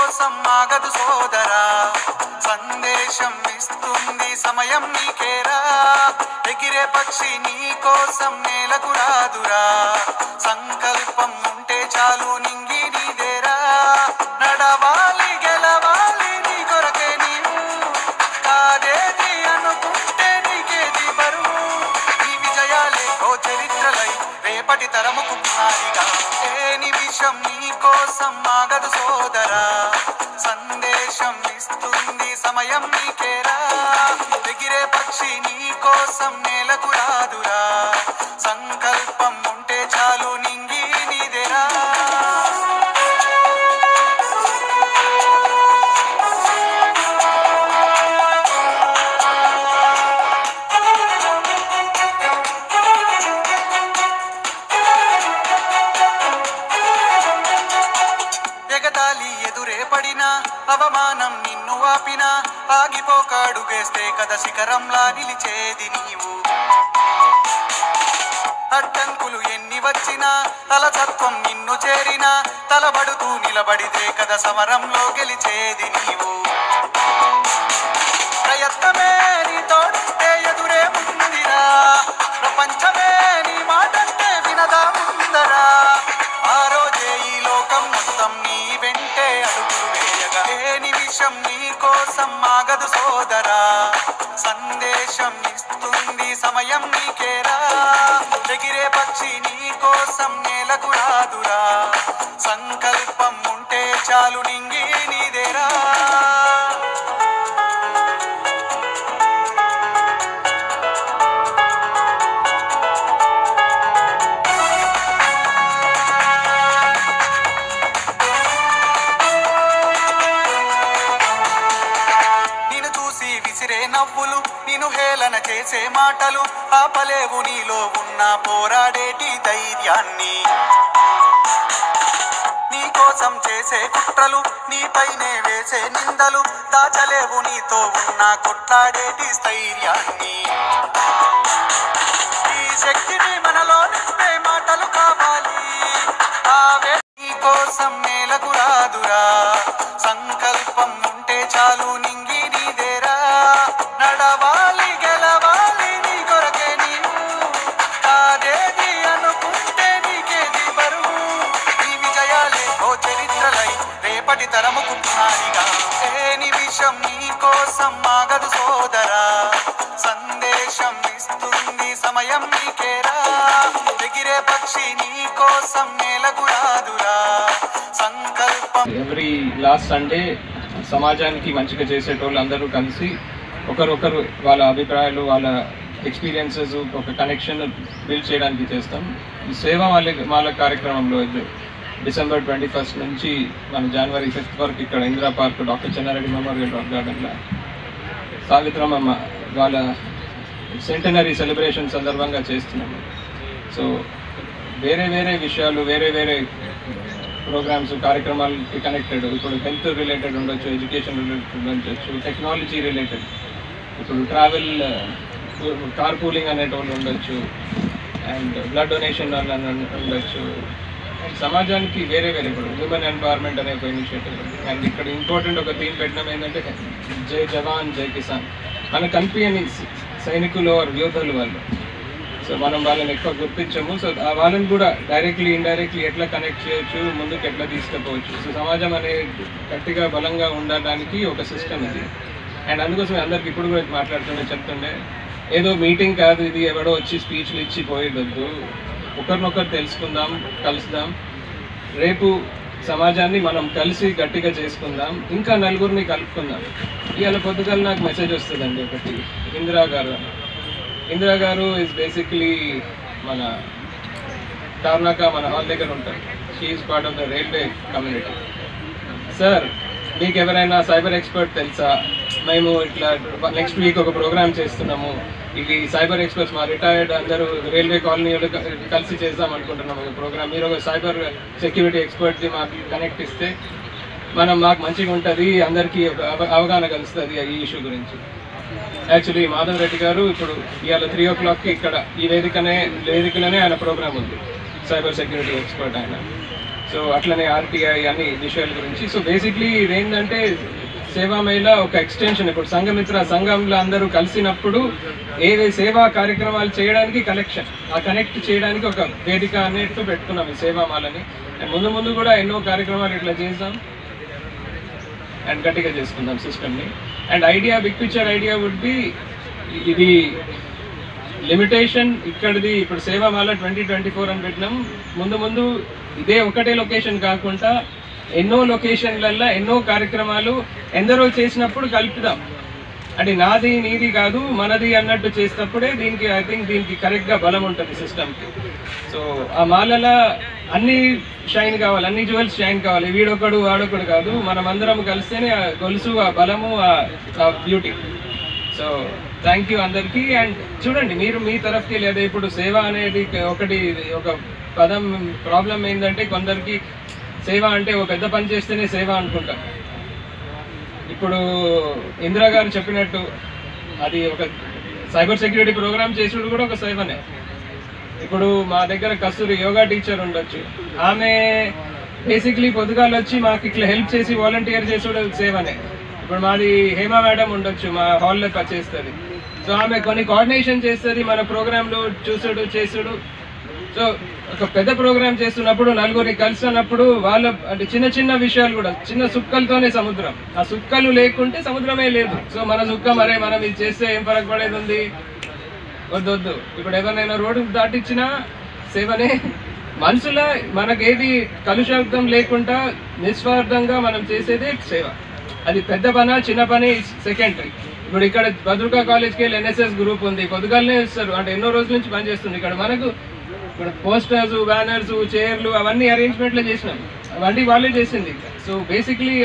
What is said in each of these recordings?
కోసం ఆగదు సోదరా, సందేశం ఇస్తుంది సమయం నీకేరా. ఎగిరే పక్షి నీ కోసం నేలకు రాదురా, సంకల్పం ఉంటే చాలు నింగి నీదేరా. నడవాలి గెలవాలి నీ కొరకే నీవు, కాదేది అనుకుంటే నీకేది బరువు. నీ విజయాలే ఓ చరిత్రలై రేపటి తరముకు పునాదిగా. ఏ నిమిషం నీ కోసం ఆగదు సోదరా, సందేశం ఇస్తుంది సమయం నీకేరా. ఎగిరే పక్షి నీ కోసం నేలకు రాదురా, సంకల్పం ఉంటే చాలు నింగి నీదేరా. ఎగతాళి ఎదురే పడినా, అవమానం నిన్ను ఆపినా, ఆగిపోకాడుగేస్తే కథ శిఖరంలా నిలిచేది నీవు. అడ్డంకులు ఎన్ని వచ్చినా, అలసత్వం నిన్ను చేరినా, తలబడుతూ నిలబడితే కథ సమరంలో గెలిచేది నీవు. ప్రయత్నమే నీ తోడుంటే ఎదురే ముందిరా, ప్రపంచమే నీ మాటంటే వినదా ముందరా. ఆ రోజే ఈ లోకం మొత్తం నీ వెంటే అడుగులు వేయగా. ఏ నిమిషం నీ కోసం ఆగదు సోదరా, సందేశం ఇస్తుంది సమయం నీకేరా. ఎగిరే పక్షి నీ కోసం నేలకు రాదురా, సంకల్పం ఉంటే చాలు నింగి నీదేరా. విసిరే నవ్వులు, నిన్ను హేళన చేసే మాటలు, ఆపలేవు నీలో ఉన్న పోరాడేటి ధైర్యాన్ని. నీ కోసం చేసే కుట్రలు, నీపైనే వేసే నిందలు, దాచలేవు నీతో ఉన్న కొట్లాడేటి స్థైర్యాన్ని. ఈ శక్తిని మనలో నింపే మాటలు కావాలి, ఆవే నీ కోసం నేలకు రాదురా, సంకల్పం ఉంటే చాలు నింగి నీదేరా. నడవాలి గెలవాలి నీ కొరకే నీవు, కాదేది అనుకుంటే నీకేది బరువు. నీ విజయాలే ఓ చరిత్రలై రేపటి తరముకు పునాదిగా. ఏ నిమిషం నీ కోసం ఆగదు సోదరా, సందేశం ఇస్తుంది సమయం నీకేరా. ఎగిరే పక్షి నీ కోసం నేలకు రాదురా, సంకల్పం. ఎవ్రీ లాస్ట్ సండే సమాజానికి మంచిగా చేసేటోళ్ళు అందరూ కలిసి ఒకరొకరు వాళ్ళ అభిప్రాయాలు, వాళ్ళ ఎక్స్పీరియన్సెస్, ఒక కనెక్షన్ బిల్డ్ చేయడానికి చేస్తాం. ఈ సేవ వాళ్ళ కార్యక్రమంలో డిసెంబర్ 21 నుంచి మన జనవరి 5 వరకు ఇక్కడ Indira park doctor Chennareddy memorial rock గార్డెన్లో సావిత్రమ్మ వాళ్ళ సెంటనరీ సెలబ్రేషన్ సందర్భంగా చేస్తున్నాము. సో వేరే వేరే విషయాలు, వేరే వేరే ప్రోగ్రామ్స్, కార్యక్రమాలకి కనెక్టెడ్. ఇప్పుడు హెల్త్ రిలేటెడ్ ఉండొచ్చు, ఎడ్యుకేషన్ రిలేటెడ్ ఉండొచ్చు, టెక్నాలజీ రిలేటెడ్, ఇప్పుడు ట్రావెల్, కార్ పూలింగ్ అనేటోళ్ళు ఉండొచ్చు, అండ్ బ్లడ్ డొనేషన్ ఉండొచ్చు. అండ్ సమాజానికి వేరే వేరే ఇప్పుడు హ్యూమన్ ఎంపవర్మెంట్ అనే ఒక ఇనిషియేటివ్. అండ్ ఇక్కడ ఇంపార్టెంట్ ఒక థీమ్ పెట్టడం ఏంటంటే జై జవాన్ జై కిసాన్. మన కనిపించని సైనికులు యోధులు వాళ్ళు. సో మనం వాళ్ళని ఎక్కువ గుర్తించము. సో వాళ్ళని కూడా డైరెక్ట్లీ ఇండైరెక్ట్లీ ఎట్లా కనెక్ట్ చేయొచ్చు, ముందుకు ఎట్లా తీసుకుపోవచ్చు. సో సమాజం అనేది గట్టిగా బలంగా ఉండడానికి ఒక సిస్టమ్ ఇది. అండ్ అందుకోసం అందరికి ఇప్పుడు కూడా చెప్తుండే ఏదో మీటింగ్ కాదు ఇది, ఎవడో వచ్చి స్పీచ్లు ఇచ్చి పోయేటద్దు. ఒకరినొకరు తెలుసుకుందాం, కలుద్దాం. రేపు సమాజాన్ని మనం కలిసి గట్టిగా చేసుకుందాం, ఇంకా నలుగురిని కలుపుకుందాం. ఇవాళ పొద్దుగల నాకు మెసేజ్ వస్తుందండి ఒకటి. ఇందిరా గారు ఈజ్ బేసిక్లీ మన టార్నాకా మన హాల్ దగ్గర ఉంటారు. She is part of the railway community. Sir మీకు ఎవరైనా సైబర్ ఎక్స్పర్ట్ తెలుసా? మేము ఇట్లా నెక్స్ట్ వీక్ ఒక ప్రోగ్రామ్ చేస్తున్నాము, ఇది సైబర్ ఎక్స్పర్ట్స్ మా రిటైర్డ్ అందరూ రైల్వే కాలనీ కలిసి చేద్దాం అనుకుంటున్నాము ఒక ప్రోగ్రామ్. మీరు ఒక సైబర్ సెక్యూరిటీ ఎక్స్పర్ట్ది మాకు కనెక్ట్ ఇస్తే మాకు మంచిగా ఉంటుంది, అందరికీ అవగాహన కలుస్తుంది ఈ ఇష్యూ గురించి. యాక్చువల్లీ మాధవ్ రెడ్డి గారు ఇప్పుడు ఇవాళ 3 o'clockకి ఇక్కడ ఈ వేదికలోనే ఆయన ప్రోగ్రామ్ ఉంది, సైబర్ సెక్యూరిటీ ఎక్స్పర్ట్ ఆయన. సో అట్లనే ఆర్టీఐ అన్ని విషయాల గురించి. సో బేసిక్లీ ఇదేంటంటే సేవా మేళ ఒక ఎక్స్టెన్షన్. ఇప్పుడు సంఘమిత్ర సంఘంలో అందరూ కలిసినప్పుడు ఏవే సేవా కార్యక్రమాలు చేయడానికి కనెక్ట్ చేయడానికి ఒక వేదిక అనేట్టు పెట్టుకున్నాం ఈ సేవామాలని. అండ్ ముందు ముందు కూడా ఎన్నో కార్యక్రమాలు ఇట్లా చేద్దాం అండ్ గట్టిగా చేసుకుందాం సిస్టమ్ని. And idea, big picture idea would be, ఇది లిమిటేషన్ ఇక్కడిది. ఇప్పుడు సేవామాల 2024 అని పెట్టినాం. ముందు ముందు ఇదే ఒకటే లొకేషన్ కాకుండా ఎన్నో లొకేషన్లల్లో ఎన్నో కార్యక్రమాలు ఎందరో చేసినప్పుడు కలుపుదాం. అంటే నాది నీది కాదు మనది అన్నట్టు చేసినప్పుడే దీనికి ఐ థింక్ దీనికి కరెక్ట్గా బలం ఉంటుంది సిస్టమ్కి. సో ఆ మాలలో అన్ని షైన్ కావాలి, అన్ని జ్యువెల్స్ షైన్ కావాలి. వీడొకడు వాడొకడు కాదు, మనం అందరం కలిస్తేనే ఆ గొలుసు, ఆ బలము, ఆ బ్యూటీ. సో థ్యాంక్ యూ అందరికీ. అండ్ చూడండి మీరు మీ తరఫుకి లేదా ఇప్పుడు సేవ అనేది ఒక పదం ప్రాబ్లం ఏంటంటే కొందరికి సేవ అంటే ఒక పెద్ద పని చేస్తేనే సేవ అనుకుంటాం. ఇప్పుడు ఇందిరా గారు చెప్పినట్టు అది ఒక సైబర్ సెక్యూరిటీ ప్రోగ్రామ్ చేసుడు కూడా ఒక సేవనే. ఇప్పుడు మా దగ్గర కస్తూరి యోగా టీచర్ ఉండొచ్చు, ఆమె బేసిక్లీ పొద్దుగాలు వచ్చి మాకు ఇట్లా హెల్ప్ చేసి వాలంటీర్ చేసుడు సేవనే. ఇప్పుడు మాది హేమా మేడం ఉండొచ్చు, మా హాల్లో చేస్తుంది. సో ఆమె కొన్ని కోఆర్డినేషన్ చేస్తుంది, మన ప్రోగ్రాంలో చేసుడు. సో ఒక పెద్ద ప్రోగ్రామ్ చేస్తున్నప్పుడు నలుగురిని కలిసినప్పుడు వాళ్ళ అంటే చిన్న చిన్న విషయాలు కూడా, చిన్న సుక్కలతోనే సముద్రం. ఆ సుక్కలు లేకుంటే సముద్రమే లేదు. సో మన సుక్క మరే మనం ఇది చేస్తే ఏం ఫరక్ పడేది ఉంది? వద్దు. ఇప్పుడు ఎవరినైనా రోడ్డు దాటించినా సేవనే. మనసులో మనకేది కలుషార్థం లేకుండా నిస్వార్థంగా మనం చేసేదే సేవ. అది పెద్ద పని చిన్న పని సెకండరీ. ఇప్పుడు ఇక్కడ భద్రకా కాలేజ్కి వెళ్ళి ఎన్ఎస్ఎస్ గ్రూప్ ఉంది, పొద్దుగాలనే ఇస్తారు, అంటే ఎన్నో రోజుల నుంచి పనిచేస్తుంది. ఇక్కడ మనకు ఇప్పుడు పోస్టర్స్, బ్యానర్స్, చైర్లు అవన్నీ అరేంజ్మెంట్లు చేసినాం, అవన్నీ వాళ్ళే చేసింది. సో బేసిక్లీ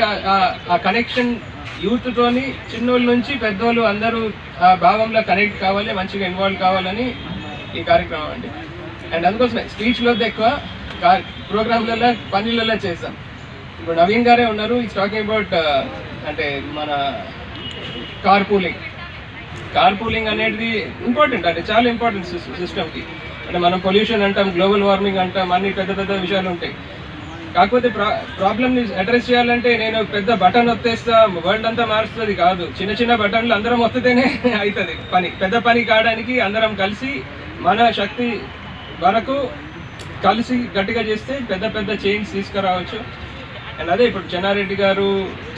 ఆ కనెక్షన్ యూత్తోని చిన్నోళ్ళ నుంచి పెద్దోళ్ళు అందరూ ఆ భావంలో కనెక్ట్ కావాలి, మంచిగా ఇన్వాల్వ్ కావాలని ఈ కార్యక్రమం అండి. అండ్ అందుకోసమే స్పీచ్లో ఎక్కువ ప్రోగ్రాంలలో పనులలో చేస్తాం. ఇప్పుడు నవీన్ గారే ఉన్నారు, ఈజ్ టాకింగ్ అబౌట్ అంటే మన కార్ పూలింగ్ అనేది ఇంపార్టెంట్, అంటే చాలా ఇంపార్టెంట్ సిస్టమ్కి. అంటే మనం పొల్యూషన్ అంటాం, గ్లోబల్ వార్మింగ్ అంటాం, అన్ని పెద్ద పెద్ద విషయాలు ఉంటాయి. కాకపోతే ప్రాబ్లమ్ని అడ్రస్ చేయాలంటే నేను పెద్ద బటన్ వత్తేస్తా వరల్డ్ అంతా మారుస్తుంది కాదు. చిన్న చిన్న బటన్లు అందరం వస్తేనే అవుతుంది పని. పెద్ద పని కావడానికి అందరం కలిసి మన శక్తి వరకు కలిసి గట్టిగా చేస్తే పెద్ద పెద్ద చేంజ్ తీసుకురావచ్చు. అండ్ అదే ఇప్పుడు చెన్నారెడ్డి గారు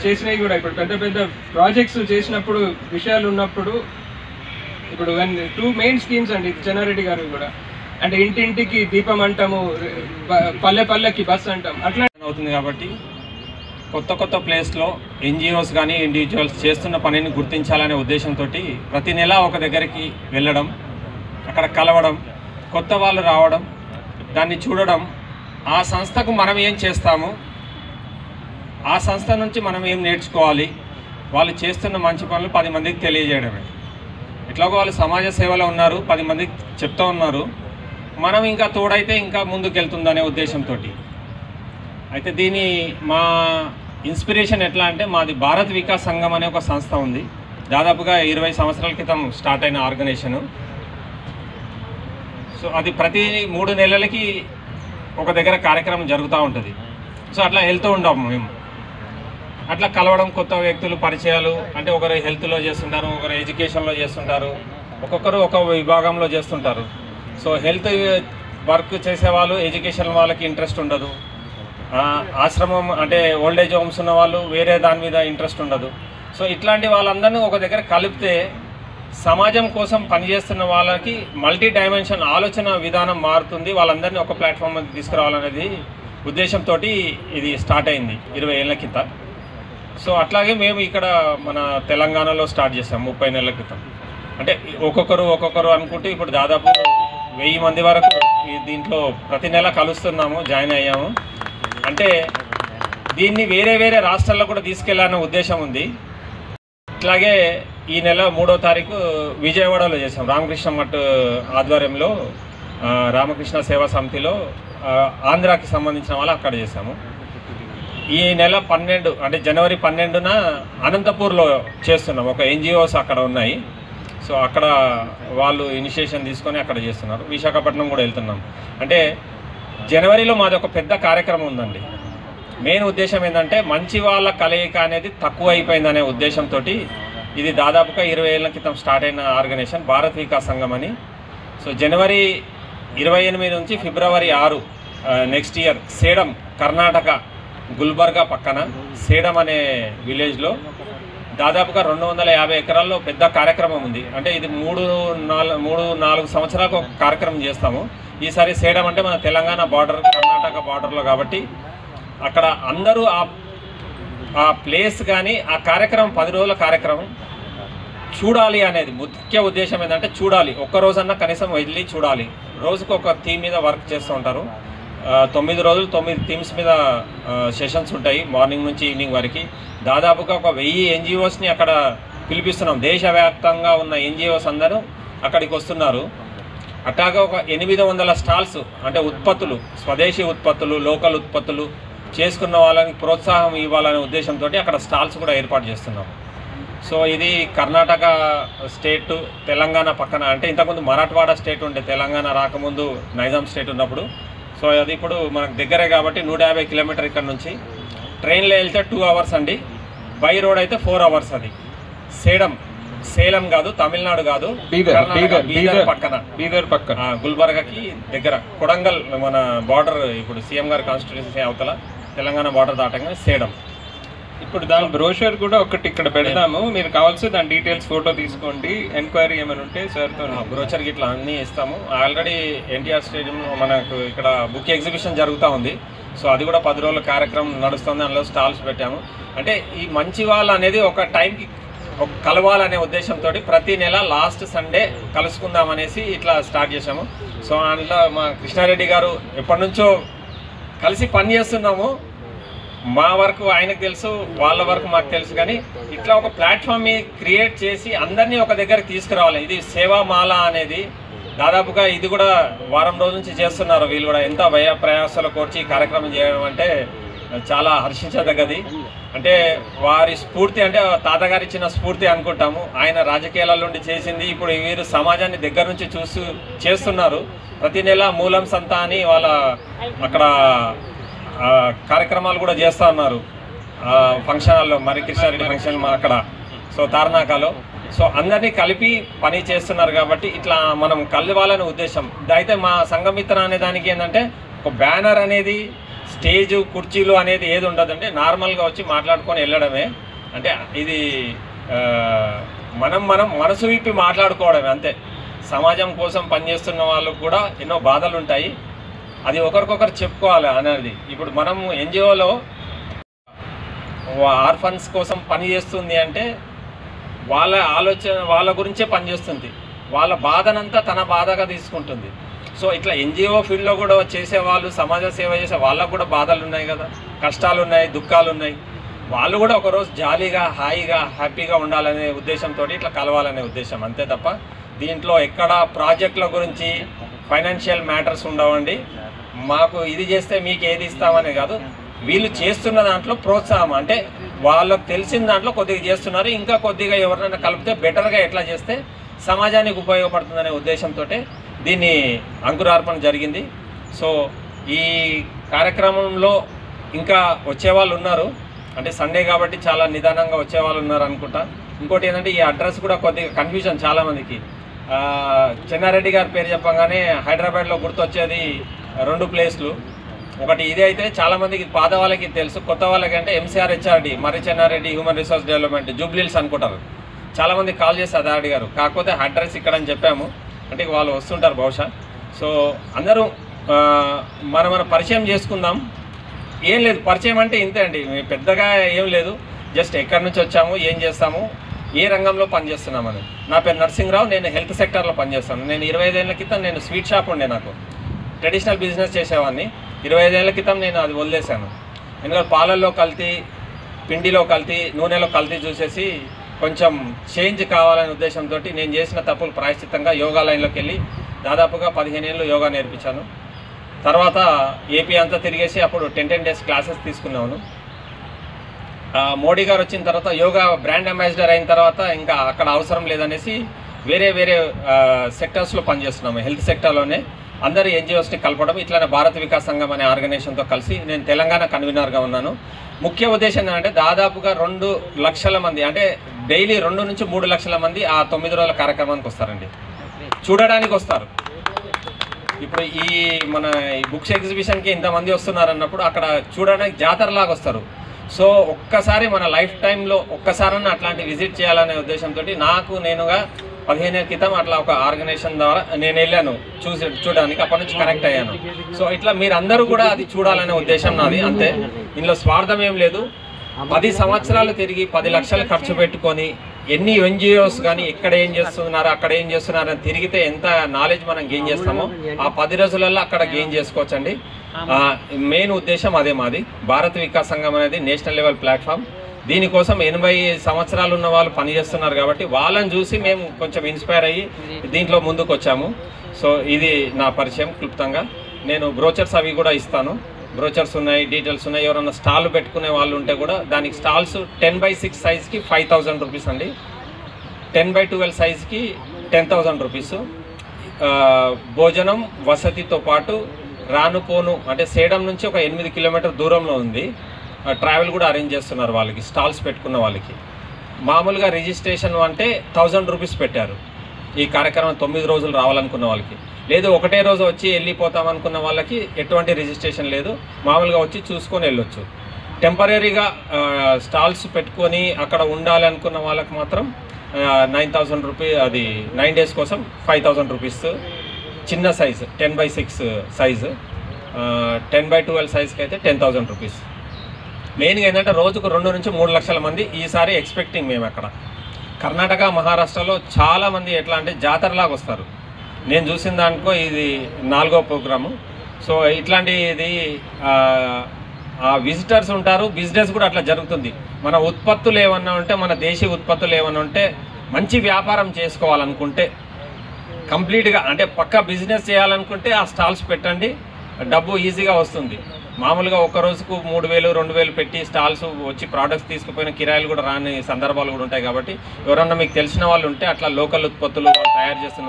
చేసినవి కూడా, ఇప్పుడు పెద్ద పెద్ద ప్రాజెక్ట్స్ చేసినప్పుడు విషయాలు ఉన్నప్పుడు, ఇప్పుడు 2 మెయిన్ స్కీమ్స్ అండి చెన్నారెడ్డి గారు కూడా. అంటే ఇంటింటికి దీపం అంటాము, పల్లెకి బస్ అంటాం, అట్లా అవుతుంది. కాబట్టి కొత్త ప్లేస్లో ఎన్జిఓస్ కానీ ఇండివిజువల్స్ చేస్తున్న పనిని గుర్తించాలనే ఉద్దేశంతో ప్రతి నెల ఒక దగ్గరికి వెళ్ళడం, అక్కడ కలవడం, కొత్త వాళ్ళు రావడం, దాన్ని చూడడం, ఆ సంస్థకు మనం ఏం చేస్తాము, ఆ సంస్థ నుంచి మనం ఏం నేర్చుకోవాలి, వాళ్ళు చేస్తున్న మంచి పనులు 10 మందికి తెలియజేయడమే. ఎట్లాగో వాళ్ళు సమాజ సేవలో ఉన్నారు, 10 మందికి చెప్తూ ఉన్నారు, మనం ఇంకా తోడైతే ఇంకా ముందుకెళ్తుందనే ఉద్దేశంతో. అయితే దీని మా ఇన్స్పిరేషన్ ఎట్లా అంటే, మాది భారత్ వికాస్ సంఘం అనే ఒక సంస్థ ఉంది. దాదాపుగా 20 సంవత్సరాల క్రితం స్టార్ట్ అయిన ఆర్గనైజేషను. సో అది ప్రతి 3 నెలలకి ఒక దగ్గర కార్యక్రమం జరుగుతూ ఉంటుంది. సో అట్లా వెళ్తూ ఉంటాము మేము. అట్లా కలవడం, కొత్త వ్యక్తులు పరిచయాలు, అంటే ఒకరు హెల్త్లో చేస్తుంటారు, ఒకరు ఎడ్యుకేషన్లో చేస్తుంటారు, ఒక్కొక్కరు ఒక విభాగంలో చేస్తుంటారు. సో హెల్త్ వర్క్ చేసేవాళ్ళు ఎడ్యుకేషన్ వాళ్ళకి ఇంట్రెస్ట్ ఉండదు, ఆశ్రమం అంటే ఓల్డేజ్ హోమ్స్ ఉన్న వాళ్ళు వేరే దాని మీద ఇంట్రెస్ట్ ఉండదు. సో ఇట్లాంటి వాళ్ళందరినీ ఒక దగ్గర కలిపితే సమాజం కోసం పనిచేస్తున్న వాళ్ళకి మల్టీ డైమెన్షన్ ఆలోచన విధానం మారుతుంది, వాళ్ళందరినీ ఒక ప్లాట్ఫామ్ మీద తీసుకురావాలనేది ఉద్దేశంతో ఇది స్టార్ట్ అయింది 20 ఏళ్ల క్రితం. సో అట్లాగే మేము ఇక్కడ మన తెలంగాణలో స్టార్ట్ చేసాం 30 నెలల క్రితం. అంటే ఒక్కొక్కరు అనుకుంటూ ఇప్పుడు దాదాపు 1000 మంది వరకు దీంట్లో ప్రతి నెల కలుస్తున్నాము, జాయిన్ అయ్యాము. అంటే దీన్ని వేరే రాష్ట్రాల్లో కూడా తీసుకెళ్లాలనే ఉద్దేశం ఉంది. ఇట్లాగే ఈ నెల 3వ తారీఖు విజయవాడలో చేసాం, రామకృష్ణ మఠ్ ఆధ్వర్యంలో, రామకృష్ణ సేవా సమితిలో ఆంధ్రాకి సంబంధించిన వాళ్ళు అక్కడ చేసాము. ఈ నెల 12 అంటే జనవరి 12న అనంతపూర్లో చేస్తున్నాం. ఒక ఎన్జిఓస్ అక్కడ ఉన్నాయి. సో అక్కడ వాళ్ళు ఇనిషియేషన్ తీసుకొని అక్కడ చేస్తున్నారు. విశాఖపట్నం కూడా వెళ్తున్నాం. అంటే జనవరిలో మాది ఒక పెద్ద కార్యక్రమం ఉందండి. మెయిన్ ఉద్దేశం ఏంటంటే మంచి వాళ్ళ కలయిక అనేది తక్కువ అయిపోయిందనే ఉద్దేశంతో ఇది దాదాపుగా 20 ఏళ్ల క్రితం స్టార్ట్ అయిన ఆర్గనైజేషన్ భారత్ వికాస్ సంఘం అని. సో జనవరి 28 నుంచి ఫిబ్రవరి 6 నెక్స్ట్ ఇయర్ సేడం కర్ణాటక గుల్బర్గా పక్కన సేడం అనే విలేజ్లో దాదాపుగా 250 ఎకరాల్లో పెద్ద కార్యక్రమం ఉంది. అంటే ఇది 3-4 సంవత్సరాలకు ఒక కార్యక్రమం చేస్తాము. ఈసారి సేడం అంటే మన తెలంగాణ బార్డర్ కర్ణాటక బార్డర్లో కాబట్టి అక్కడ అందరూ ఆ ప్లేస్ కానీ ఆ కార్యక్రమం 10 రోజుల కార్యక్రమం చూడాలి అనేది ముఖ్య ఉద్దేశం ఏంటంటే చూడాలి, ఒక్కరోజన్నా కనీసం వెళ్ళి చూడాలి. రోజుకు ఒక థీమ్ మీద వర్క్ చేస్తూ ఉంటారు. 9 రోజులు 9 థీమ్స్ మీద సెషన్స్ ఉంటాయి మార్నింగ్ నుంచి ఈవినింగ్ వరకు. దాదాపుగా ఒక 1000 ఎన్జిఓస్ని అక్కడ పిలిపిస్తున్నాం. దేశవ్యాప్తంగా ఉన్న ఎన్జిఓస్ అందరూ అక్కడికి వస్తున్నారు. అట్లాగా ఒక 800 స్టాల్స్ అంటే ఉత్పత్తులు, స్వదేశీ ఉత్పత్తులు, లోకల్ ఉత్పత్తులు చేసుకున్న వాళ్ళకి ప్రోత్సాహం ఇవ్వాలనే ఉద్దేశంతో అక్కడ స్టాల్స్ కూడా ఏర్పాటు చేస్తున్నాం. సో ఇది కర్ణాటక స్టేట్ తెలంగాణ పక్కన, అంటే ఇంతకుముందు మరాఠవాడ స్టేట్ ఉండే తెలంగాణ రాకముందు నైజాం స్టేట్ ఉన్నప్పుడు. సో అది ఇప్పుడు మనకు దగ్గరే కాబట్టి 150 కిలోమీటర్ ఇక్కడ నుంచి. ట్రైన్లో వెళ్తే 2 అవర్స్ అండి, బై రోడ్ అయితే 4 అవర్స్. అది సేలం కాదు, తమిళనాడు కాదు, బీదర్ పక్కన గుల్బర్గాకి దగ్గర కొడంగల్ మన బార్డర్. ఇప్పుడు సీఎం గారి కాన్స్టిట్యూన్సీ అవతల తెలంగాణ బార్డర్ దాటంగా సేడం. ఇప్పుడు దాని బ్రోషర్ కూడా ఒకటి ఇక్కడ పెడదాము, మీరు కావాల్సి దాని డీటెయిల్స్ ఫోటో తీసుకోండి. ఎంక్వైరీ ఏమైనా ఉంటే సార్తో బ్రోచర్ ఇట్లా అన్నీ ఇస్తాము. ఆల్రెడీ ఎన్టీఆర్ స్టేడియంలో మనకు ఇక్కడ బుక్ ఎగ్జిబిషన్ జరుగుతూ ఉంది. సో అది కూడా 10 రోజుల కార్యక్రమం నడుస్తుంది. అందులో స్టాల్స్ పెట్టాము. అంటే ఈ మంచి వాళ్ళు అనేది ఒక టైంకి కలవాలనే ఉద్దేశంతో ప్రతి నెల లాస్ట్ సండే కలుసుకుందాం అనేసి ఇట్లా స్టార్ట్ చేసాము. సో అందులో మా కృష్ణారెడ్డి గారు ఎప్పటి నుంచో కలిసి పని చేస్తున్నాము. మా వరకు ఆయనకు తెలుసు, వాళ్ళ వరకు మాకు తెలుసు. కానీ ఇట్లా ఒక ప్లాట్ఫామ్ క్రియేట్ చేసి అందరినీ ఒక దగ్గరికి తీసుకురావాలి. ఇది సేవామాల అనేది దాదాపుగా ఇది కూడా వారం రోజుల నుంచి చేస్తున్నారు వీళ్ళు కూడా. ఎంత భయ ప్రయాసాలు కోర్చి కార్యక్రమం చేయడం అంటే చాలా హర్షించదగ్గది. అంటే వారి స్ఫూర్తి అంటే తాతగారు ఇచ్చిన స్ఫూర్తి అనుకుంటాము. ఆయన రాజకీయాల నుండి చేసింది, ఇప్పుడు వీరు సమాజాన్ని దగ్గర నుంచి చేస్తున్నారు. ప్రతి నెల మూలం సంత అని వాళ్ళ అక్కడ కార్యక్రమాలు కూడా చేస్తూ ఉన్నారు. ఫంక్షన్ హాల్లో మరి కృష్ణారెడ్డి ఫంక్షన్ అక్కడ, సో తార్నాకాలో. సో అందరినీ కలిపి పని చేస్తున్నారు కాబట్టి ఇట్లా మనం కలవాలనే ఉద్దేశం. అయితే మా సంఘమిత్ర అనే దానికి ఏంటంటే ఒక బ్యానర్ అనేది, స్టేజు, కుర్చీలు అనేది ఏది ఉండదంటే నార్మల్గా వచ్చి మాట్లాడుకొని వెళ్ళడమే. అంటే ఇది మనం మనసు విప్పి మాట్లాడుకోవడమే అంతే. సమాజం కోసం పనిచేస్తున్న వాళ్ళకు కూడా ఎన్నో బాధలు ఉంటాయి, అది ఒకరికొకరు చెప్పుకోవాలి అనేది. ఇప్పుడు మనం ఎన్జిఓలో ఆర్ఫన్స్ కోసం పని చేస్తుంది అంటే వాళ్ళ ఆలోచన వాళ్ళ గురించే పనిచేస్తుంది. వాళ్ళ బాధనంతా తన బాధగా తీసుకుంటుంది. సో ఇట్లా ఎన్జిఓ ఫీల్డ్లో కూడా చేసేవాళ్ళు, సమాజ సేవ చేసే వాళ్ళకు కూడా బాధలు ఉన్నాయి కదా, కష్టాలు ఉన్నాయి, దుఃఖాలు ఉన్నాయి. వాళ్ళు కూడా ఒకరోజు జాలీగా, హాయిగా, హ్యాపీగా ఉండాలనే ఉద్దేశంతో ఇట్లా కలవాలనే ఉద్దేశం అంతే తప్ప దీంట్లో ఎక్కడ ప్రాజెక్టుల గురించి ఫైనాన్షియల్ మ్యాటర్స్ ఉండవండి. మాకు ఇది చేస్తే మీకు ఏది ఇస్తామనే కాదు, వీళ్ళు చేస్తున్న దాంట్లో ప్రోత్సాహం. అంటే వాళ్ళకు తెలిసిన దాంట్లో కొద్దిగా చేస్తున్నారు, ఇంకా కొద్దిగా ఎవరినైనా కలిపితే బెటర్గా ఎట్లా చేస్తే సమాజానికి ఉపయోగపడుతుందనే ఉద్దేశంతో దీన్ని అంకురార్పణ జరిగింది. సో ఈ కార్యక్రమంలో ఇంకా వచ్చేవాళ్ళు ఉన్నారు. అంటే సండే కాబట్టి చాలా నిదానంగా వచ్చేవాళ్ళు ఉన్నారు అనుకుంటా. ఇంకోటి ఏంటంటే ఈ అడ్రస్ కూడా కొద్దిగా కన్ఫ్యూజన్ చాలామందికి. చెన్నారెడ్డి గారి పేరు చెప్పగానే హైదరాబాద్లో గుర్తొచ్చేది 2 ప్లేస్లు. ఒకటి ఇది అయితే చాలామందికి పాత వాళ్ళకి తెలుసు, కొత్త వాళ్ళకి అంటే MCR HRD Marri Chenna Reddy human resource development Jubilee Hills అనుకుంటారు. చాలామంది కాల్ చేసి అదే అడిగారు. కాకపోతే అడ్రస్ ఇక్కడ అని చెప్పాము, అంటే వాళ్ళు వస్తుంటారు బహుశా. సో అందరూ మన పరిచయం చేసుకుందాం. ఏం లేదు, పరిచయం అంటే ఇంతే అండి, పెద్దగా ఏం లేదు. జస్ట్ ఎక్కడి నుంచి వచ్చాము, ఏం చేస్తాము, ఏ రంగంలో పనిచేస్తున్నామని. నా పేరు నరసింహరావు, నేను హెల్త్ సెక్టర్లో పనిచేస్తాను. నేను 25 ఏళ్ల క్రితం నేను స్వీట్ షాప్ ఉండే, నాకు ట్రెడిషనల్ బిజినెస్ చేసేవాడిని. 25 ఏళ్ల క్రితం నేను అది వదిలేశాను. ఎందుకంటే పాలల్లో కల్తీ, పిండిలో కల్తీ, నూనెలో కల్తీ చూసేసి కొంచెం చేంజ్ కావాలనే ఉద్దేశంతో నేను చేసిన తప్పులు ప్రాయశ్చిత్తంగా యోగా లైన్లోకి వెళ్ళి దాదాపుగా 15 ఏళ్ళు యోగా నేర్పించాను. తర్వాత ఏపీ అంతా తిరిగేసి అప్పుడు 10 డేస్ క్లాసెస్ తీసుకున్నాను. మోడీ గారు వచ్చిన తర్వాత యోగా బ్రాండ్ అంబాసిడర్ అయిన తర్వాత ఇంకా అక్కడ అవసరం లేదనేసి వేరే సెక్టర్స్లో పనిచేస్తున్నాము. హెల్త్ సెక్టర్లోనే అందరు ఎన్జిఓస్ని కలపడం, ఇట్లానే భారత్ వికాస్ సంఘం అనే ఆర్గనైజేషన్తో కలిసి నేను తెలంగాణ కన్వీనర్గా ఉన్నాను. ముఖ్య ఉద్దేశం ఏంటంటే దాదాపుగా 2 లక్షల మంది, అంటే డైలీ 2 నుంచి 3 లక్షల మంది ఆ 9 రోజుల కార్యక్రమానికి వస్తారండి, చూడడానికి వస్తారు. ఇప్పుడు మన బుక్స్ ఎగ్జిబిషన్కి ఇంతమంది వస్తున్నారు అన్నప్పుడు అక్కడ చూడడానికి జాతరలాగా వస్తారు. సో ఒక్కసారి మన లైఫ్ టైంలో ఒక్కసారన్నా అట్లాంటి విజిట్ చేయాలనే ఉద్దేశంతో నేనుగా 15 ఏళ్ళ క్రితం అట్లా ఒక ఆర్గనైజేషన్ ద్వారా నేను వెళ్ళాను చూడడానికి, అప్పటి నుంచి కనెక్ట్ అయ్యాను. సో ఇట్లా మీరందరూ కూడా అది చూడాలనే ఉద్దేశం నాది, అంతే. ఇందులో స్వార్థం ఏం లేదు. 10 సంవత్సరాలు తిరిగి 10 లక్షలు ఖర్చు పెట్టుకొని ఎన్ని ఎన్జిఓస్ కానీ ఎక్కడ ఏం చేస్తున్నారు అక్కడ ఏం చేస్తున్నారు అని తిరిగితే ఎంత నాలెడ్జ్ మనం గెయిన్ చేస్తామో ఆ 10 రోజులలో అక్కడ గెయిన్ చేసుకోవచ్చండి. మెయిన్ ఉద్దేశం అదే మాది. భారత్ వికాస్ సంఘం అనేది నేషనల్ లెవెల్ ప్లాట్ఫామ్. దీనికోసం 80 సంవత్సరాలు ఉన్న వాళ్ళు పనిచేస్తున్నారు కాబట్టి వాళ్ళని చూసి మేము కొంచెం ఇన్స్పైర్ అయ్యి దీంట్లో ముందుకు వచ్చాము. సో ఇది నా పరిచయం క్లుప్తంగా. నేను బ్రోచర్స్ అవి కూడా ఇస్తాను, బ్రోచర్స్ ఉన్నాయి, డీటెయిల్స్ ఉన్నాయి. ఎవరైనా స్టాల్ పెట్టుకునే వాళ్ళు ఉంటే కూడా దానికి స్టాల్స్ 10/6 సైజ్కి 5,000 రూపీస్ అండి, 10/12 సైజ్కి 10,000 రూపీస్. భోజనం వసతితో పాటు రాను పోను అంటే సేడం నుంచి ఒక 8 కిలోమీటర్ దూరంలో ఉంది, ట్రావెల్ కూడా అరేంజ్ చేస్తున్నారు వాళ్ళకి, స్టాల్స్ పెట్టుకున్న వాళ్ళకి. మామూలుగా రిజిస్ట్రేషన్ అంటే 1000 రూపీస్ పెట్టారు ఈ కార్యక్రమం 9 రోజులు రావాలనుకున్న వాళ్ళకి. లేదు ఒకటే రోజు వచ్చి వెళ్ళిపోతాం అనుకున్న వాళ్ళకి ఎటువంటి రిజిస్ట్రేషన్ లేదు, మామూలుగా వచ్చి చూసుకొని వెళ్ళొచ్చు. టెంపరీగా స్టాల్స్ పెట్టుకొని అక్కడ ఉండాలి అనుకున్న వాళ్ళకి మాత్రం 9,000 రూపీస్, అది 9 days కోసం 5,000 రూపీస్. చిన్న సైజు 10/6 సైజు, 10/12 సైజ్కి అయితే 10,000 రూపీస్. మెయిన్గా ఏంటంటే రోజుకు 2 నుంచి 3 లక్షల మంది ఈసారి ఎక్స్పెక్టింగ్ మేము అక్కడ. కర్ణాటక మహారాష్ట్రలో చాలామంది ఎట్లా అంటే జాతరలాగా వస్తారు. నేను చూసిన దానికో ఇది 4వ ప్రోగ్రాము. సో ఇట్లాంటిది విజిటర్స్ ఉంటారు, బిజినెస్ కూడా అట్లా జరుగుతుంది. మన ఉత్పత్తులు ఏమన్నా ఉంటే, మన దేశీయ ఉత్పత్తులు ఏమన్నా ఉంటే, మంచి వ్యాపారం చేసుకోవాలనుకుంటే కంప్లీట్గా అంటే పక్కా బిజినెస్ చేయాలనుకుంటే ఆ స్టాల్స్ పెట్టండి, డబ్బు ఈజీగా వస్తుంది. మామూలుగా ఒక రోజుకు 3,000 2,000 పెట్టి స్టాల్స్ వచ్చి ప్రోడక్ట్స్ తీసుకుపోయిన కిరాయిలు కూడా రాని సందర్భాలు కూడా ఉంటాయి. కాబట్టి ఎవరన్నా మీకు తెలిసిన వాళ్ళు ఉంటే అట్లా లోకల్ ఉత్పత్తులు, వాళ్ళు తయారు చేస్తున్న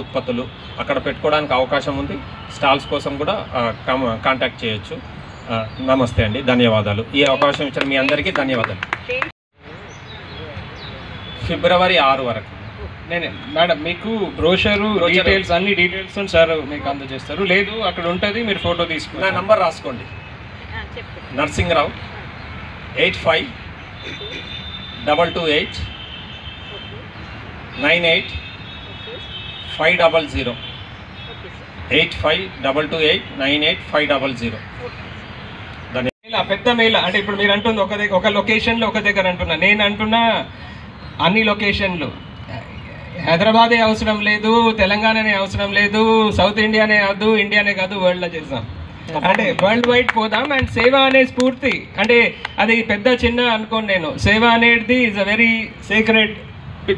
ఉత్పత్తులు అక్కడ పెట్టుకోవడానికి అవకాశం ఉంది. స్టాల్స్ కోసం కూడా కాంటాక్ట్ చేయొచ్చు. నమస్తే అండి, ధన్యవాదాలు. ఈ అవకాశం ఇచ్చిన మీ అందరికీ ధన్యవాదాలు. ఫిబ్రవరి 6 వరకు మేడం మీకు బ్రోషరు డీటెయిల్స్ అన్ని డీటెయిల్స్ సార్ మీకు అందజేస్తారు. లేదు అక్కడ ఉంటుంది, మీరు ఫోటో తీసుకుని నా నంబర్ రాసుకోండి. నర్సింగ్రావు 8522898500 8522898500. పెద్ద మేళ అంటే ఇప్పుడు మీరు అంటుంది ఒక లొకేషన్లో ఒక దగ్గర అంటున్నా, నేను అంటున్నా అన్ని లొకేషన్లు. హైదరాబాదే అవసరం లేదు, తెలంగాణనే అవసరం లేదు, సౌత్ ఇండియానే కాదు, ఇండియానే కాదు, వరల్డ్లో చేద్దాం. అంటే వరల్డ్ వైడ్ పోదాం. అండ్ సేవ అనే స్ఫూర్తి అంటే అది పెద్ద చిన్న అనుకోండి, నేను సేవ అనేది is a very secret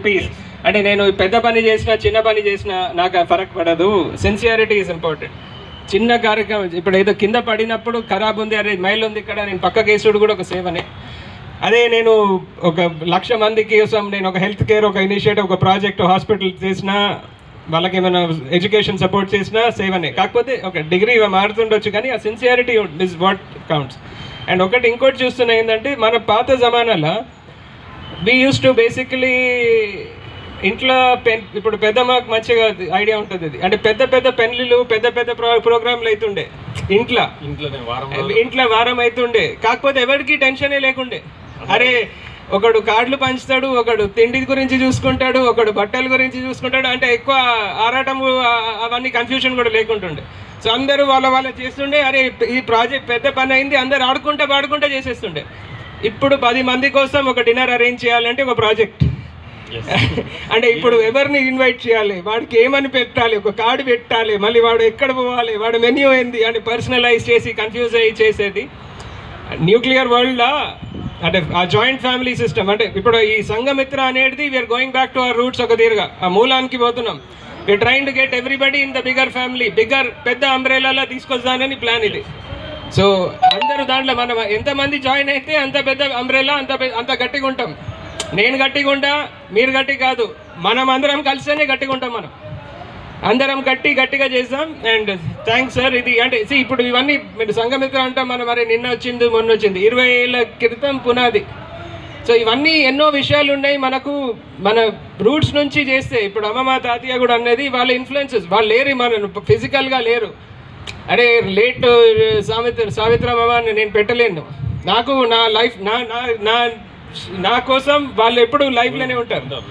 piece. అంటే నేను పెద్ద పని చేసినా చిన్న పని చేసినా నాకు ఫరక్ పడదు. Sincerity is important. చిన్న కార్యక్రమం ఇప్పుడు ఏదో కింద పడినప్పుడు ఖరాబ్ ఉంది, అరే మైల్ ఉంది ఇక్కడ, నేను పక్క కేసుడు కూడా ఒక సేవనే. అదే నేను 1,00,000 మంది కోసం నేను ఒక హెల్త్ కేర్, ఒక ఇనిషియేటివ్, ఒక ప్రాజెక్ట్, హాస్పిటల్ చేసినా, వాళ్ళకి ఏమైనా ఎడ్యుకేషన్ సపోర్ట్ చేసినా సేవనే. కాకపోతే ఒక డిగ్రీ మారుతుండొచ్చు కానీ ఆ sincerity is what counts. And ఇంకోటి చూస్తున్నా ఏంటంటే మన పాత జమానాలో వీ యూస్ టు బేసికలీ ఇంట్లో ఇప్పుడు పెద్ద మాకు మంచిగా ఐడియా ఉంటుంది అది. అంటే పెద్ద పెద్ద పెన్నులు, పెద్ద పెద్ద ప్రోగ్రాంలు అవుతుండే ఇంట్లో వారం అవుతుండే. కాకపోతే ఎవరికి టెన్షనే లేకుండే. అరే ఒకడు కార్డులు పంచుతాడు, ఒకడు తిండి గురించి చూసుకుంటాడు, ఒకడు బట్టల గురించి చూసుకుంటాడు. అంటే ఎక్కువ ఆరాటము అవన్నీ కన్ఫ్యూషన్ కూడా లేకుంటుండే. సో అందరూ వాళ్ళ చేస్తుండే. అరే ఈ ప్రాజెక్ట్ పెద్ద పని అయింది, అందరు పాడుకుంటా చేసేస్తుండే. ఇప్పుడు 10 మంది కోసం ఒక డిన్నర్ అరేంజ్ చేయాలంటే ఒక ప్రాజెక్ట్. అంటే ఇప్పుడు ఎవరిని ఇన్వైట్ చేయాలి, వాడికి ఏమని పెట్టాలి, ఒక కార్డు పెట్టాలి, మళ్ళీ వాడు ఎక్కడ పోవాలి, వాడు మెన్యూ ఏంది అంటే పర్సనలైజ్ చేసి కన్ఫ్యూజ్ అయ్యి చేసేది. న్యూక్లియర్ వరల్డ్లో అంటే ఆ జాయింట్ ఫ్యామిలీ సిస్టమ్, అంటే ఇప్పుడు ఈ సంఘమిత్ర అనేది we are going back to our roots. ఒక తీరుగా ఆ మూలానికి పోతున్నాం. We are trying to get everybody in the bigger family, పెద్ద అంబ్రెలాలో తీసుకొద్దానని ప్లాన్ ఇది. సో అందరూ దాంట్లో మనం ఎంతమంది జాయిన్ అయితే అంత పెద్ద అంబ్రెలా, అంత గట్టిగా ఉంటాం. నేను గట్టిగా ఉంటా, మీరు గట్టి కాదు, మనం అందరం కలిస్తేనే గట్టిగా ఉంటాం మనం. అందరం గట్టిగా చేసాం. And thanks sir. ఇది అంటే ఇప్పుడు ఇవన్నీ మీరు సంఘమిత్ర అంటాం మనం, మరి నిన్న వచ్చింది మొన్న వచ్చింది 20 ఏళ్ళ క్రితం పునాది. సో ఇవన్నీ ఎన్నో విషయాలు ఉన్నాయి మనకు, మన రూట్స్ నుంచి చేస్తే. ఇప్పుడు అమ్మమ్మ తాతయ్య కూడా అనేది వాళ్ళ ఇన్ఫ్లుయెన్సెస్, వాళ్ళు లేరు మన ఫిజికల్గా లేరు. అరే లేట్ సావిత్రమ్మ నేను పెట్టలేను, నాకు నా లైఫ్ నా కోసం వాళ్ళు ఎప్పుడు లైఫ్లోనే ఉంటారు.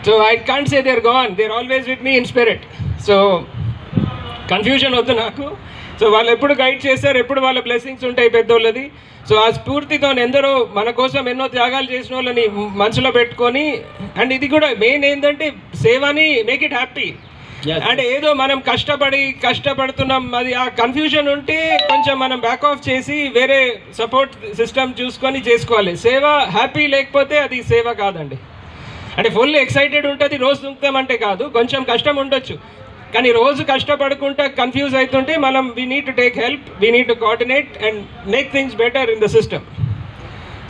So I can't say they're gone, they're always with me in spirit. So confusion వద్దు నాకు. సో వాళ్ళు ఎప్పుడు గైడ్ చేశారు, ఎప్పుడు వాళ్ళ బ్లెస్సింగ్స్ ఉంటాయి పెద్దోళ్ళది. సో ఆ స్ఫూర్తితో ఎందరో మన కోసం ఎన్నో త్యాగాలు చేసిన వాళ్ళని మనసులో పెట్టుకొని, అండ్ ఇది కూడా మెయిన్ ఏంటంటే సేవని మేక్ ఇట్ హ్యాపీ. అంటే ఏదో మనం కష్టపడుతున్నాం, అది ఆ కన్ఫ్యూజన్ ఉంటే కొంచెం మనం బ్యాక్ ఆఫ్ చేసి వేరే సపోర్ట్ సిస్టమ్ చూసుకొని చేసుకోవాలి. సేవ హ్యాపీ లేకపోతే అది సేవ కాదండి. అంటే ఫుల్ ఎక్సైటెడ్ ఉంటుంది, రోజు దుంకుతామంటే కాదు, కొంచెం కష్టం ఉండొచ్చు, కానీ రోజు కష్టపడుకుంటా కన్ఫ్యూజ్ అవుతుంటే మనం we need to take help, we need to coordinate and make things better in the system.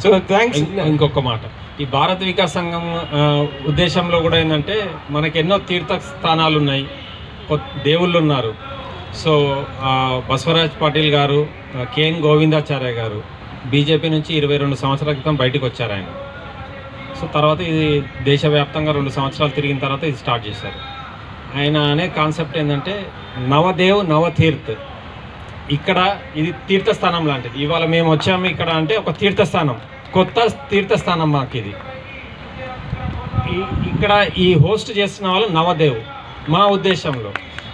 So thanks. ఇంకొక మాట, ఈ భారత వికాస్ సంఘం ఉద్దేశంలో కూడా ఏంటంటే మనకి ఎన్నో తీర్థ స్థానాలు ఉన్నాయి, దేవుళ్ళు ఉన్నారు. సో బసవరాజ్ పాటిల్ గారు, కేఎన్ గోవిందాచార్య గారు బీజేపీ నుంచి 22 సంవత్సరాల క్రితం బయటకు వచ్చారు ఆయన. సో తర్వాత ఇది దేశవ్యాప్తంగా 2 సంవత్సరాలు తిరిగిన తర్వాత ఇది స్టార్ట్ చేశారు. ఆయన అనే కాన్సెప్ట్ ఏంటంటే నవదేవ్ నవతీర్థ్. ఇక్కడ ఇది తీర్థస్థానం లాంటిది. ఇవాళ మేము వచ్చాము ఇక్కడ అంటే ఒక తీర్థస్థానం, కొత్త తీర్థస్థానం మాకు ఇది. ఇక్కడ ఈ హోస్ట్ చేస్తున్న వాళ్ళు నవదేవ్ మా ఉద్దేశంలో.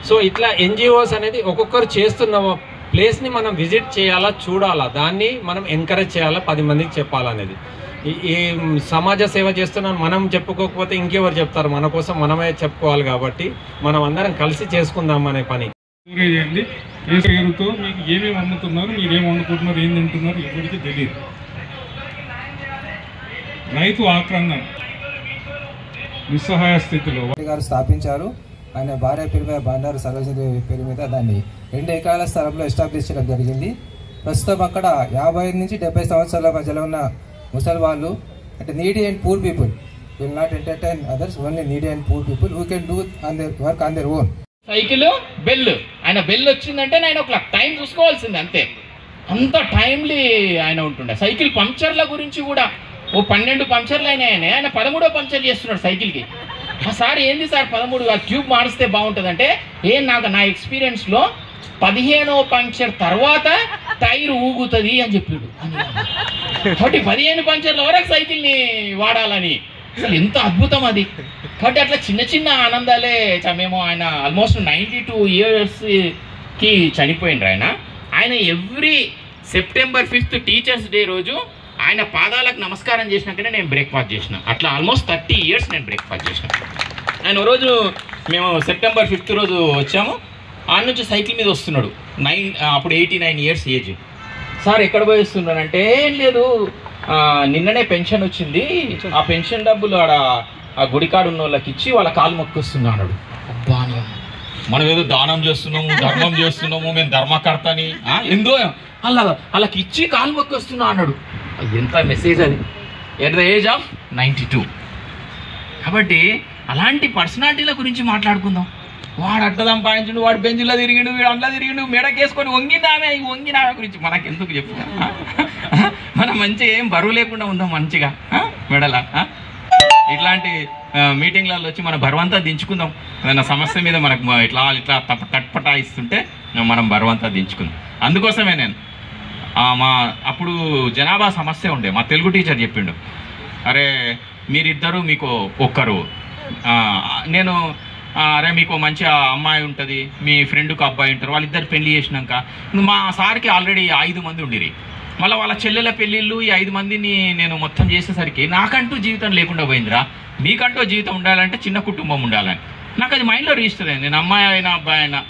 సో ఇట్లా ఎన్జిఓస్ అనేది ఒక్కొక్కరు చేస్తున్న ప్లేస్ని మనం విజిట్ చేయాలా, చూడాలా, దాన్ని మనం ఎంకరేజ్ చేయాలా, 10 మందికి చెప్పాలనేది. ఈ సమాజ సేవ చేస్తున్నాను మనం చెప్పుకోకపోతే ఇంకెవరు చెప్తారు, మన కోసం మనమే చెప్పుకోవాలి. కాబట్టి మనం అందరం కలిసి చేసుకుందాం అనే పని. చేయండి. ఏ పేరుతో మీకు ఏమేమి అమ్ముతున్నారు, మీరు ఏమి వండుకుంటున్నారు, ఏం తింటున్నారు ఎవరికి తెలియదు. రైతు ఆక్రందన నిస్సహాయ స్థితిలో గారు స్థాపించారు. ఆయన భార్య పేరు మీద బండారు సరోజినీ పేరు మీద దాన్ని 2 ఎకరాల స్థలంలో ఎస్టాబ్లిష్ చేయడం జరిగింది. ప్రస్తుతం అక్కడ 50 నుంచి 70 సంవత్సరాల మధ్యలో ఉన్న ముసలి వాళ్ళు, అంటే needy and poor people, will not entertain others, only needy and poor people who can do on their work on their own. Cycle bell, ఆయన బెల్ వచ్చిందంటే 9 o'clock టైం చూసుకోవాల్సింది అంతే. అంత టైమ్లీ ఆయన ఉంటుండే. సైకిల్ పంక్చర్ల గురించి కూడా 12 పంక్చర్లు అయినాయని ఆయన 13వ పంక్చర్ చేస్తున్నాడు సైకిల్కి. సార్ ఏంది సార్ 13 ట్యూబ్ మారిస్తే బాగుంటుందంటే, నాకు నా ఎక్స్పీరియన్స్లో 15వ పంక్చర్ తర్వాత టైర్ ఊగుతుంది అని చెప్పాడు. కాబట్టి 15 పంక్చర్ల వరకు సైకిల్ని వాడాలని, అసలు ఎంత అద్భుతం అది. కాబట్టి అట్లా చిన్న ఆనందాలే. మేము ఆయన ఆల్మోస్ట్ 92 yearsకి చనిపోయినరు. ఆయన every September 5th teachers day రోజు ఆయన పాదాలకు నమస్కారం చేసినాకనే నేను బ్రేక్ఫాస్ట్ చేసిన. అట్లా ఆల్మోస్ట్ 30 years నేను బ్రేక్ఫాస్ట్ చేసిన. ఆయన రోజు మేము September 5th రోజు వచ్చాము, ఆయన నుంచి సైకిల్ మీద వస్తున్నాడు. అప్పుడు 89 years ఏజ్. సార్ ఎక్కడ పోయి వస్తున్నానంటే, ఏం లేదు నిన్ననే పెన్షన్ వచ్చింది, ఆ పెన్షన్ డబ్బులు ఆడ ఆ గుడికాడు ఉన్న వాళ్ళకి ఇచ్చి వాళ్ళ కాలు మొక్కొస్తున్నా అన్నాడు. అబ్బా మనం ఏదో దానం చేస్తున్నాము, ధర్మం చేస్తున్నాము, మేము ధర్మకర్తని ఎందో వాళ్ళకి ఇచ్చి కాలు మొక్కొస్తున్నా అన్నాడు. ఎంత మెసేజ్ అది, ఎట్ ద ఏజ్ ఆఫ్ 92. కాబట్టి అలాంటి పర్సనాలిటీల గురించి మాట్లాడుకుందాం. వాడు అట్ట సంపాదించుడు, వాడు బెంచ్లో తిరిగిండు, వీడు అందులో తిరిగిండు, మెడకేసుకొని వంగినామే గురించి మనకెందుకు చెప్పు. మనం మంచిగా ఏం బరువు లేకుండా ఉందాం మంచిగా మెడల. ఇట్లాంటి మీటింగ్లలో వచ్చి మన బరువంతా దించుకుందాం. ఏదైనా సమస్య మీద మనకు ఇట్లా తట్పటాయిస్తుంటే మనం బరువంతా దించుకుందాం. అందుకోసమే నేను అప్పుడు జనాభా సమస్య ఉండే, మా తెలుగు టీచర్ చెప్పిండు, అరే మీరిద్దరు మీకు ఒక్కరు, నేను అరే మీకు మంచి అమ్మాయి ఉంటుంది, మీ ఫ్రెండ్కి అబ్బాయి ఉంటారు, వాళ్ళిద్దరు పెళ్లి చేసినాక మా సార్కి ఆల్రెడీ 5 మంది ఉండిరి, మళ్ళీ వాళ్ళ చెల్లెల పెళ్ళిళ్ళు ఈ 5 మందిని నేను మొత్తం చేసేసరికి నాకంటూ జీవితం లేకుండా పోయిందిరా. మీకంటూ జీవితం ఉండాలంటే చిన్న కుటుంబం ఉండాలని నాకు అది మైండ్లో రిజిస్టర్ అయింది. నేను అమ్మాయి అయినా అబ్బాయి అయినా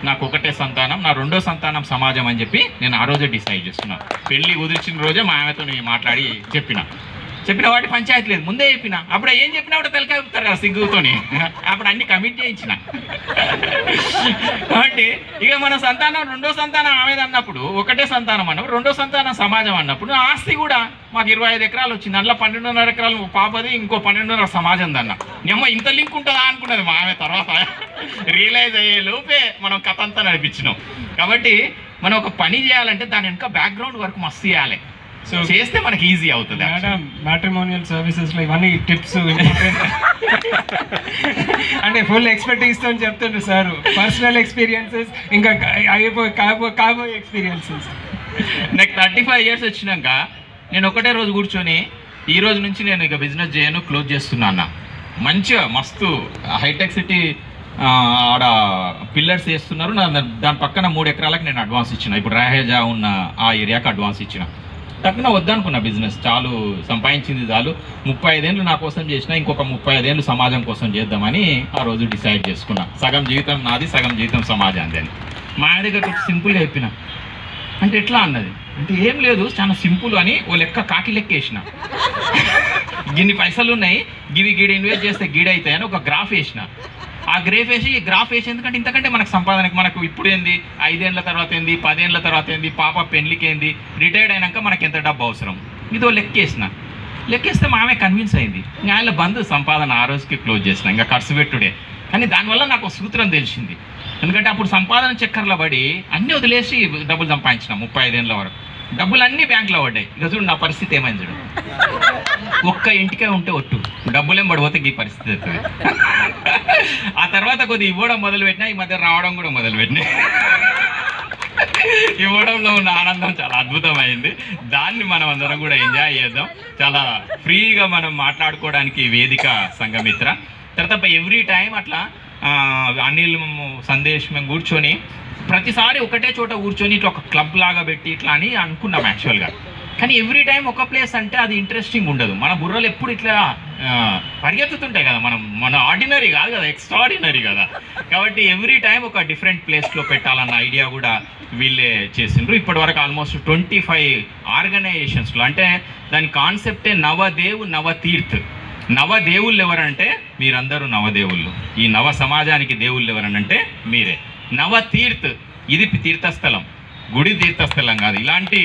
నాకు ఒకటే సంతానం, నా 2వ సంతానం సమాజం అని చెప్పి నేను ఆ రోజే డిసైడ్ చేస్తున్నాను. పెళ్ళి కుదిర్చిన రోజే మా ఆమెతో మాట్లాడి చెప్పిన వాటి పంచాయతీ లేదు, ముందే చెప్పిన. అప్పుడు ఏం చెప్పినా కూడా తలకాయ చెప్తారు కదా సిగ్గుతోని, అప్పుడు అన్ని కమిట్ చేయించిన. కాబట్టి ఇక మన సంతానం 2వ సంతానం ఆమెది అన్నప్పుడు, ఒకటే సంతానం అన్నప్పుడు 2వ సంతానం సమాజం అన్నప్పుడు ఆస్తి కూడా మాకు 25 ఎకరాలు వచ్చింది. అందులో 12.5 ఎకరాలు పాపది, ఇంకో 12.5 సమాజం దన్న. నేమ్మ ఇంత లింక్ ఉంటుందా అనుకున్నది మా ఆమె తర్వాత. రియలైజ్ అయ్యే లోపే మనం కథ అంతా నడిపించినాం. కాబట్టి మనం ఒక పని చేయాలంటే దాని వెనుక బ్యాక్గ్రౌండ్ వర్క్ మస్తు చేయాలి. సో చేస్తే మనకి ఈజీ అవుతుంది. మేడం మ్యాట్రిమోనియల్ సర్వీసెస్లో ఇవన్నీ టిప్స్ అంటే ఫుల్ ఎక్స్పెక్టేషన్తో చెప్తుండ్రు సార్. పర్సనల్ ఎక్స్పీరియన్సెస్ ఇంకా కాబోయే ఎక్స్పీరియన్సెస్. నాకు 35 years వచ్చినాక నేను ఒకటే రోజు కూర్చొని ఈ రోజు నుంచి నేను ఇక బిజినెస్ చేయను, క్లోజ్ చేస్తున్నా అన్న. మంచిగా మస్తు హైటెక్ సిటీ ఆడ పిల్లర్స్ వేస్తున్నారు. దాని పక్కన 3 ఎకరాలకు నేను అడ్వాన్స్ ఇచ్చిన. ఇప్పుడు రాహేజా ఉన్న ఆ ఏరియాకి అడ్వాన్స్ ఇచ్చిన. తక్కువ వద్దనుకున్న బిజినెస్ చాలు, సంపాదించింది చాలు, 35 ఏళ్ళు నా కోసం చేసిన, ఇంకొక 35 ఏళ్ళు సమాజం కోసం చేద్దామని ఆ రోజు డిసైడ్ చేసుకున్నా. సగం జీవితం నాది, సగం జీవితం సమాజాన్ని అని. మా ఆయన దగ్గర సింపుల్గా చెప్పిన. అంటే ఎట్లా అన్నది అంటే ఏం లేదు, చాలా సింపుల్ అని ఓ లెక్క కాకి లెక్క వేసిన. గిన్ని పైసలు ఉన్నాయి, గివి గీడ ఇన్వెస్ట్ చేస్తే గీడ అవుతాయి అని ఒక గ్రాఫ్ వేసిన. ఆ గ్రాఫ్ వేసి ఎందుకంటే ఇంతకంటే మనకు సంపాదనకి మనకు ఇప్పుడు ఏంది, 5 ఏళ్ళ తర్వాత ఏంది, 10 ఏళ్ళ తర్వాత ఏంది, పాప పెళ్లికి ఏంది, రిటైర్డ్ అయినాక మనకి ఎంత డబ్బు అవసరం, ఇదో లెక్కేస్తే మామే కన్విన్స్ అయింది. ఇంకా ఆయన బంద్ సంపాదన ఆ రోజుకి క్లోజ్ చేసిన, ఇంకా ఖర్చు పెట్టుడే. కానీ దానివల్ల నాకు ఒక సూత్రం తెలిసింది. ఎందుకంటే అప్పుడు సంపాదన చక్కర్లో పడి అన్నీ వదిలేసి డబ్బులు సంపాదించిన 35 ఏళ్ళ వరకు. డబ్బులు అన్నీ బ్యాంకులో పడ్డాయి. ఇక చూడు నా పరిస్థితి ఏమైంది చూడు. ఒక్క ఇంటికే ఉంటే ఒట్టు, డబ్బులేం పడిపోతే ఈ పరిస్థితి అవుతుంది. ఆ తర్వాత కొద్దిగా ఇవ్వడం మొదలుపెట్టినా, ఈ మధ్య రావడం కూడా మొదలుపెట్టినా. ఇవ్వడంలో ఉన్న ఆనందం చాలా అద్భుతమైంది. దాన్ని మనం అందరం కూడా ఎంజాయ్ చేద్దాం. చాలా ఫ్రీగా మనం మాట్లాడుకోవడానికి వేదిక సంఘమిత్ర. తర్వాత ఎవ్రీ టైం అట్లా అనిల్ సందేశ్ మేము కూర్చొని ప్రతిసారి ఒకటే చోట కూర్చొని ఇట్లా ఒక క్లబ్ లాగా పెట్టి ఇట్లా అని అనుకున్నాం యాక్చువల్గా. కానీ ఎవ్రీ టైం ఒక ప్లేస్ అంటే అది ఇంట్రెస్టింగ్ ఉండదు. మన బుర్రలు ఎప్పుడు ఇట్లా పరిగెత్తుతుంటాయి కదా, మన ఆర్డినరీ కాదు కదా, ఎక్స్ట్రాడినరీ కదా. కాబట్టి ఎవ్రీ టైం ఒక డిఫరెంట్ ప్లేస్లో పెట్టాలన్న ఐడియా కూడా వీళ్ళే చేసిండ్రు. ఇప్పటివరకు ఆల్మోస్ట్ 25 ఆర్గనైజేషన్స్లో, అంటే దాని కాన్సెప్టే నవదేవ్ నవతీర్థ్. నవదేవుళ్ళు ఎవరంటే మీరందరూ నవదేవుళ్ళు. ఈ నవ సమాజానికి దేవుళ్ళు ఎవరనంటే మీరే. నవతీర్థ్ ఇది తీర్థస్థలం, గుడి తీర్థస్థలం కాదు. ఇలాంటి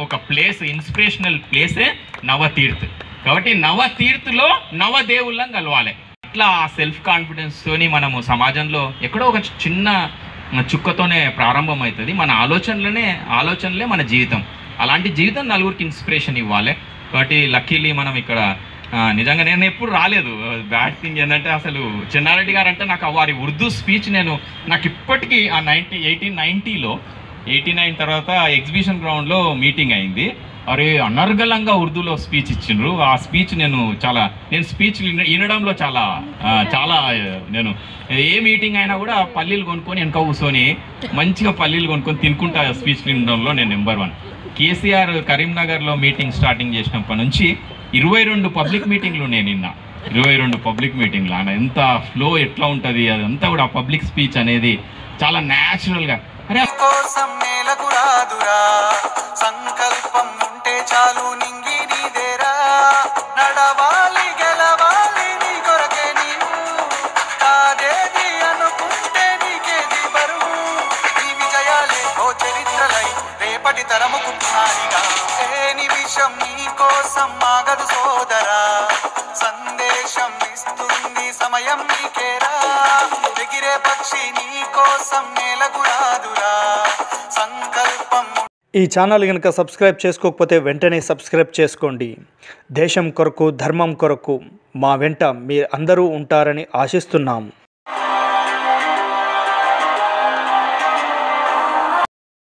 ఒక ప్లేస్, ఇన్స్పిరేషనల్ ప్లేసే నవతీర్థ్. కాబట్టి నవతీర్థ్లో నవదేవుళ్ళం కలవాలి. ఇట్లా సెల్ఫ్ కాన్ఫిడెన్స్తోని మనము సమాజంలో ఎక్కడో ఒక చిన్న చుక్కతోనే ప్రారంభం అవుతుంది. మన ఆలోచనలే మన జీవితం. అలాంటి జీవితం నలుగురికి ఇన్స్పిరేషన్ ఇవ్వాలి. కాబట్టి లక్కీలీ మనం ఇక్కడ నిజంగా నేను ఎప్పుడు రాలేదు. బ్యాడ్ థింగ్ ఏంటంటే అసలు చెన్నారెడ్డి గారు అంటే నాకు వారి ఉర్దూ స్పీచ్ నాకు ఇప్పటికీ ఆ 1890లో 89 తర్వాత ఎగ్జిబిషన్ గ్రౌండ్లో మీటింగ్ అయింది. అరే అనర్గళంగా ఉర్దూలో స్పీచ్ ఇచ్చిండ్రు. ఆ స్పీచ్ నేను స్పీచ్ వినడంలో చాలా నేను ఏ మీటింగ్ అయినా కూడా పల్లీలు కొనుక్కొని వెనక కూర్చొని మంచిగా పల్లీలు కొనుక్కొని తినుకుంటా స్పీచ్ వినడంలో నేను నెంబర్ 1. కేసీఆర్ కరీంనగర్లో మీటింగ్ స్టార్టింగ్ చేసినప్పటి నుంచి 22 పబ్లిక్ మీటింగ్లు నేను నిన్న 22 పబ్లిక్ మీటింగ్లు. ఆయన ఎంత ఫ్లో ఎట్లా ఉంటుంది అదంతా కూడా పబ్లిక్ స్పీచ్ అనేది చాలా న్యాచురల్గా. అరే కోసం నేలకు రాదురా, సంకల్పం ఉంటే చాలు నింగి నీదేరా, నడవాలి గెలవాలి నీ కొరకే నీవు, కాదేది అనుకుంటే నీకేది బరువు, ఈ విజయాలే ఓ చరిత్రలై రేపటి తరముకు పునాదిగా, ఏ నిమిషం నీ కోసం ఆగదు సోదరా, సందేశం ఇస్తుంది సమయం నీకేరా, ఎగిరే పక్షి నీ కోసం నేలకు రాదురా, సంకల్పం. ఈ ఛానల్ కనుక సబ్స్క్రైబ్ చేసుకోకపోతే వెంటనే సబ్స్క్రైబ్ చేసుకోండి. దేశం కొరకు, ధర్మం కొరకు మా వెంట మీరు అందరూ ఉంటారని ఆశిస్తున్నాము.